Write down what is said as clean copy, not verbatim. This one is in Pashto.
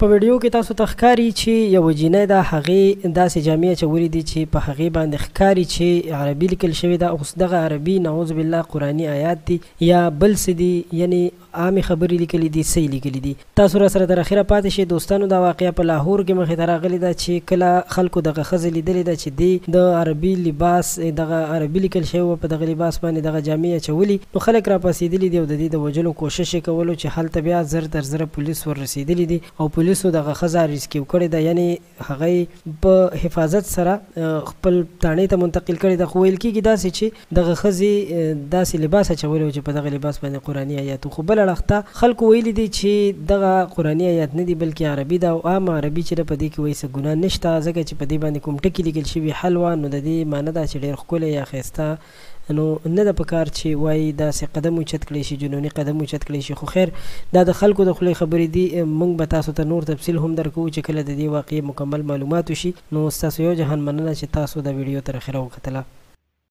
په ویډیو کې تاسو ته ښکاري چې یو جینۍ ده هغې داسې جامې اچولې دي چې په هغې باندې ښکاري چې عربي لیکل شوې ده. اوس دغه عربي نعوذ بالله قرآني آیات دي یا بل څه دي، یعنی عامې خبرې لیکلي دي، صحیح لیکلي دي. تاسو را سره تر اخره پاتې شئ. دوستانو دا واقعه په لاهور کې مخې ته راغلې ده چې کله خلکو دغه ښځه لیدلې ده چې دی د عربي لباس دغه عربي لیکل شوی و په دغه لباس باندې دغه جامې اچولي، نو خلک را پاسېدلي دي او د دې د وژلو کوشش یې کولو چې هلته بیا زر تر زره پولیس ور رسېدلي دي او پولیسو دغه ښځه ریسکیو کړې ده، یعنی هغه په حفاظت سره خپل تاڼې ته منتقل کړې ده. خو ویل کېږي داسې چې دغه ښځې داسې لباس اچولی و چې په دغه لباس باندې قرآني آیات. خو بله اړخته خلکو ویلي دي چې دغه قرآني آیات نه دي بلکې عربي ده او عام عربي چې ده په دې کې وایي څه ګناه نشته، ځکه چې په دې باندې کوم ټکي لیکل شوي حلوه، نو د دې معنی ده چې ډېر ښکلی یا ښایسته، نو نه ده په کار چې وایي داسې قدم اوچت کړی شي، جنوني قدم اوچت کړی شي. خو خیر دا د خلکو د خولې خبرې دي، موږ به تاسو ته نور تفصیل هم درکوو چې کله د دې واقعې مکمل معلومات وشي. نو ستاسو یو جهان مننه چې تاسو دا ویډیو تر اخره وکتله.